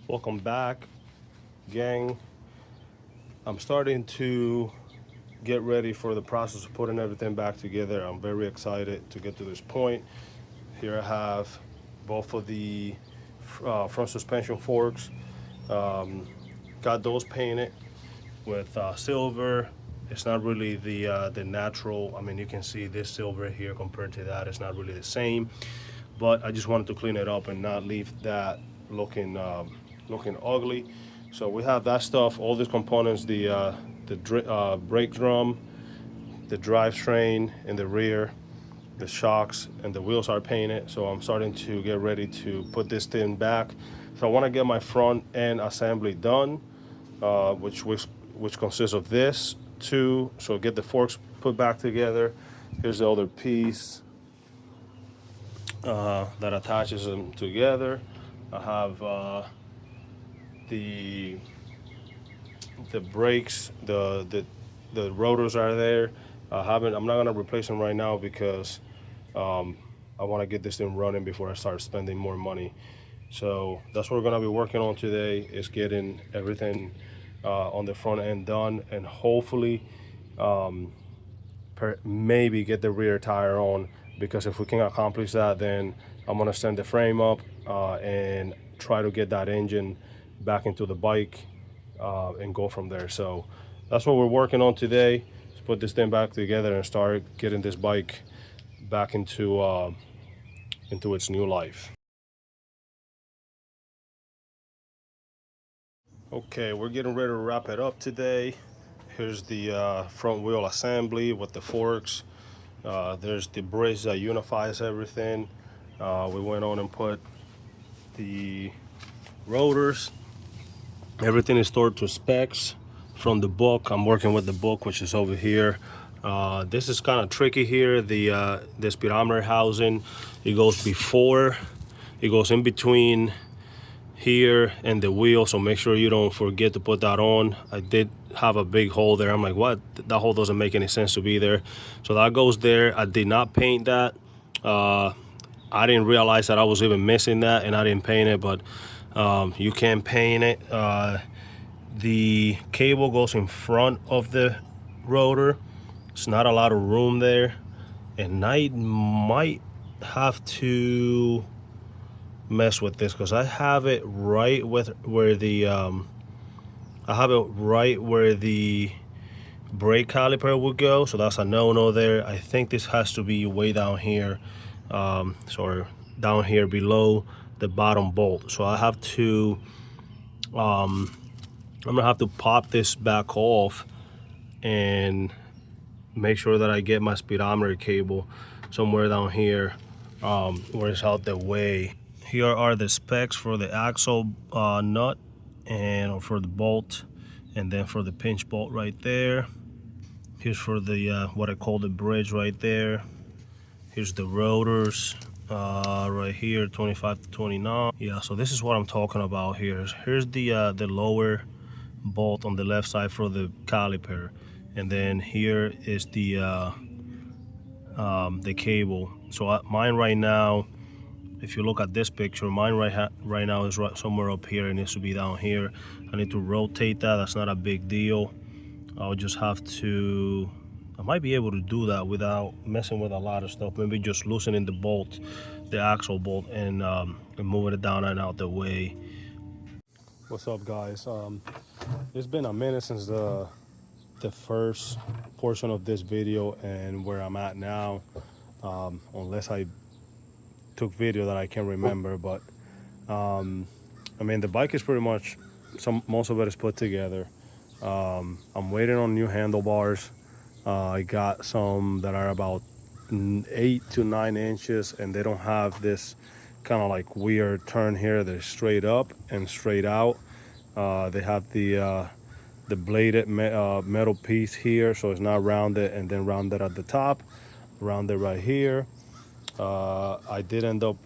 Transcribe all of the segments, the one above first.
Welcome back, gang. I'm starting to get ready for the process of putting everything back together. I'm very excited to get to this point. Here I have both of the front suspension forks. Got those painted with silver. It's not really the natural. I mean, you can see this silver here compared to that. It's not really the same, but I just wanted to clean it up and not leave that looking looking ugly. So we have that stuff, all these components, the brake drum, the drivetrain in the rear, the shocks, and the wheels are painted. So I'm starting to get ready to put this thing back. So I want to get my front end assembly done, which consists of this too. So get the forks put back together. Here's the other piece that attaches them together. I have the the brakes, the rotors are there. I'm not gonna replace them right now because I want to get this thing running before I start spending more money. So that's what we're gonna be working on today, is getting everything on the front end done, and hopefully maybe get the rear tire on, because if we can accomplish that, then I'm gonna send the frame up and try to get that engine back into the bike and go from there. So that's what we're working on today. Let's put this thing back together and start getting this bike back into its new life. Okay, we're getting ready to wrap it up today. Here's the front wheel assembly with the forks. There's the bridge that unifies everything. We went on and put the rotors. Everything is stored to specs from the book. I'm working with the book, which is over here. This is kind of tricky here. The speedometer housing, it goes in between here and the wheel, so make sure you don't forget to put that on. I did have a big hole there. I'm like, what? That hole doesn't make any sense to be there. So that goes there. I did not paint that. I didn't realize that I was even missing that, and I didn't paint it, but you can paint it. The cable goes in front of the rotor. It's not a lot of room there, and I might have to mess with this because I have it right with where the brake caliper would go, so that's a no-no there. I think this has to be way down here, so down here below the bottom bolt. So I have to I'm gonna have to pop this back off and make sure that I get my speedometer cable somewhere down here where it's out the way. Here are the specs for the axle nut and for the bolt, and then for the pinch bolt right there. Here's for the what I call the bridge right there. Here's the rotors right here, 25 to 29. Yeah, so this is what I'm talking about here. Here's the lower bolt on the left side for the caliper, and then here is the cable. So mine right now, if you look at this picture, mine right now is right somewhere up here. It needs to be down here. I need to rotate that. That's not a big deal. I'll just have to, I might be able to do that without messing with a lot of stuff. Maybe just loosening the bolt, the axle bolt, and moving it down and out the way. What's up, guys? It's been a minute since the first portion of this video and where I'm at now, unless I took video that I can't remember. But I mean, the bike is pretty much, most of it is put together. I'm waiting on new handlebars. I got some that are about 8 to 9 inches, and they don't have this kind of like weird turn here. They're straight up and straight out. They have the bladed metal piece here, so it's not rounded and then rounded at the top, rounded right here. I did end up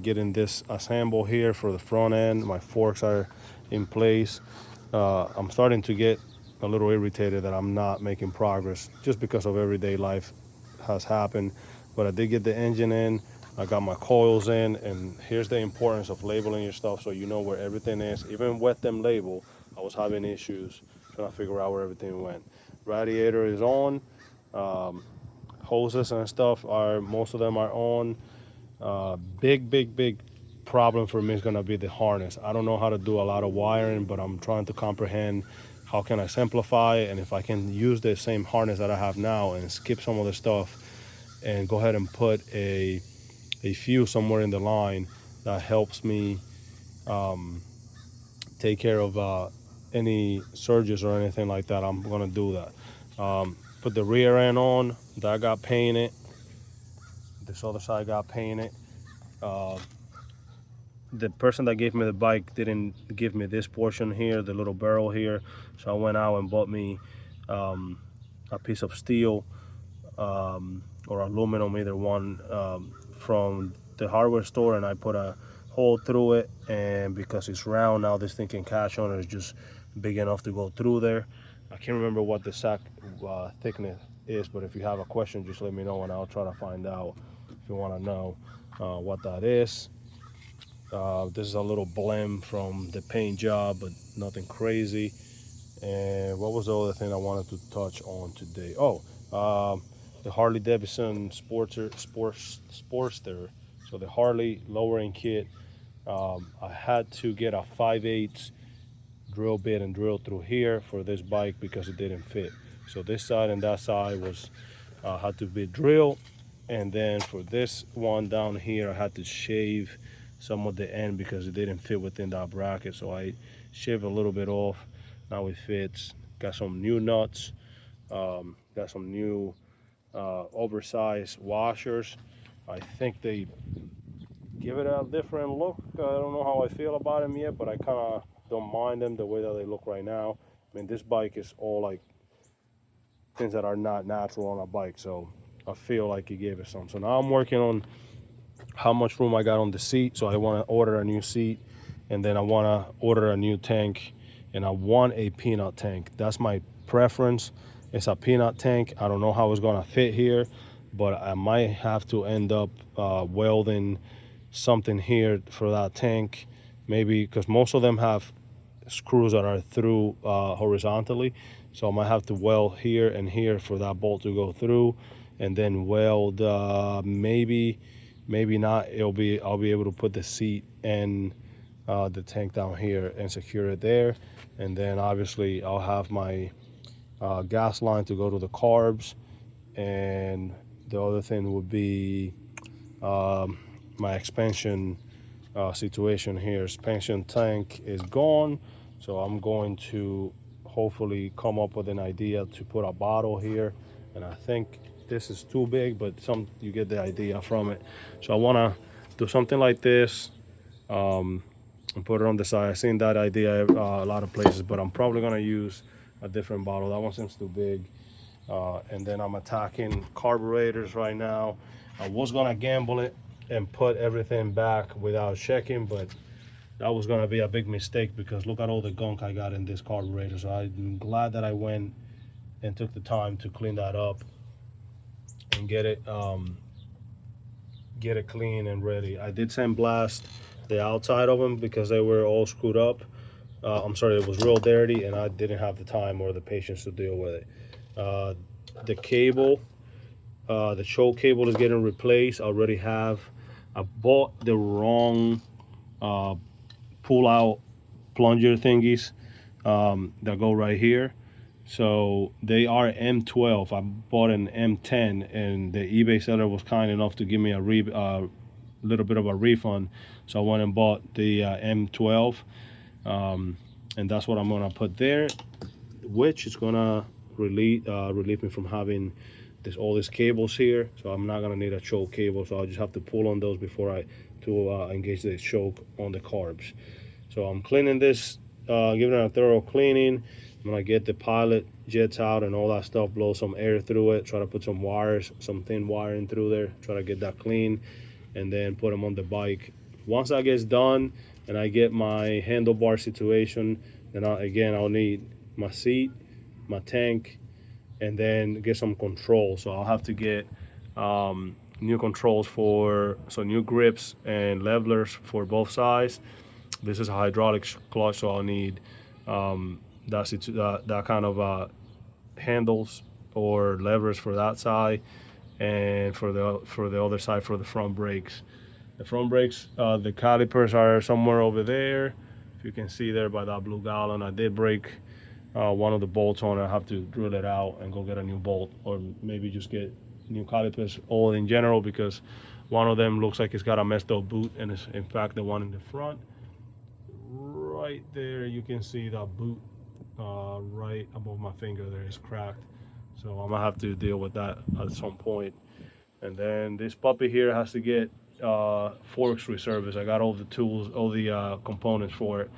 getting this assemble here for the front end. My forks are in place. I'm starting to get a little irritated that I'm not making progress just because of everyday life has happened. But I did get the engine in. I got my coils in, and here's the importance of labeling your stuff so you know where everything is. Even with them label, I was having issues trying to figure out where everything went. Radiator is on. Hoses and stuff are, most of them are on. Big problem for me is gonna be the harness. I don't know how to do a lot of wiring, but I'm trying to comprehend how can I simplify it, and if I can use the same harness that I have now and skip some of the stuff and go ahead and put a fuse somewhere in the line that helps me take care of any surges or anything like that, I'm gonna do that. Put the rear end on. That got painted. This other side got painted. The person that gave me the bike didn't give me this portion here, the little barrel here. So I went out and bought me a piece of steel or aluminum, either one, from the hardware store, and I put a hole through it. And because it's round now, this thing can catch on. It's just big enough to go through there. I can't remember what the sack thickness is, but if you have a question, just let me know and I'll try to find out if you want to know what that is. This is a little blem from the paint job, but nothing crazy. And what was the other thing I wanted to touch on today? Oh, the Harley Davidson Sportster. So the Harley lowering kit. I had to get a 5/8 drill bit and drill through here for this bike because it didn't fit. So this side and that side was had to be drilled, and then for this one down here, I had to shave some of the end because it didn't fit within that bracket. So I shaved a little bit off. Now it fits. Got some new nuts. Got some new oversized washers. I think they give it a different look. I don't know how I feel about them yet, but I kind of don't mind them the way that they look right now. I mean, this bike is all like things that are not natural on a bike, so I feel like he gave it some. So now I'm working on how much room I got on the seat. So I want to order a new seat, and then I want to order a new tank, and I want a peanut tank. That's my preference. It's a peanut tank. I don't know how it's gonna fit here, but I might have to end up welding something here for that tank, maybe, because most of them have screws that are through horizontally. So I might have to weld here and here for that bolt to go through, and then weld maybe not. I'll be able to put the seat and the tank down here and secure it there, and then obviously I'll have my gas line to go to the carbs, and the other thing would be my expansion situation here. Expansion tank is gone, so I'm going to hopefully come up with an idea to put a bottle here, and I think this is too big, but you get the idea from it. So I want to do something like this and put it on the side. I've seen that idea a lot of places, but I'm probably going to use a different bottle. That one seems too big. And then I'm attacking carburetors right now. I was going to gamble it and put everything back without checking, but that was going to be a big mistake because look at all the gunk I got in this carburetor. So I'm glad that I went and took the time to clean that up and get it clean and ready. I did sandblast the outside of them because they were all screwed up. I'm sorry, it was real dirty, and I didn't have the time or the patience to deal with it. The cable, the choke cable is getting replaced. I bought the wrong pull out plunger thingies that go right here. So they are M12. I bought an M10, and the eBay seller was kind enough to give me a little bit of a refund. So I went and bought the M12, and that's what I'm gonna put there, which is gonna relieve me from having all these cables here. So I'm not gonna need a choke cable. So I'll just have to pull on those before I engage the choke on the carbs. So I'm cleaning this, giving it a thorough cleaning. I'm gonna get the pilot jets out and all that stuff, blow some air through it, try to put some wires, some thin wiring through there, try to get that clean, and then put them on the bike. Once that gets done and I get my handlebar situation, then I'll need my seat, my tank, and then get some control. So I'll have to get new controls for, so new grips and levelers for both sides. This is a hydraulic clutch, so I'll need that kind of handles or levers for that side, and for the other side for the front brakes. The front brakes, the calipers are somewhere over there. If you can see there by that blue gallon, I did break one of the bolts on it. I have to drill it out and go get a new bolt, or maybe just get new calipers all in general, because one of them looks like it's got a messed up boot, and it's in fact the one in the front. Right there, you can see that boot right above my finger there is cracked. So I'm gonna have to deal with that at some point. And then this puppy here has to get forks reserviced. I got all the tools, all the components for it,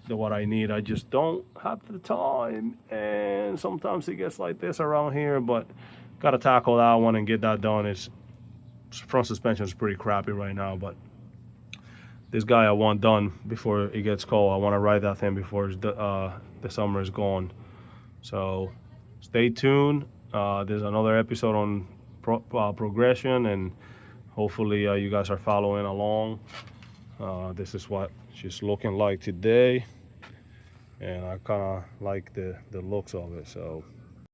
what I need. I just don't have the time, and sometimes it gets like this around here, but gotta tackle that one and get that done. It's front suspension is pretty crappy right now, but this guy I want done before it gets cold. I want to ride that thing before the summer is gone. So stay tuned. There's another episode on progression, and hopefully you guys are following along. This is what she's looking like today, and I kind of like the looks of it. So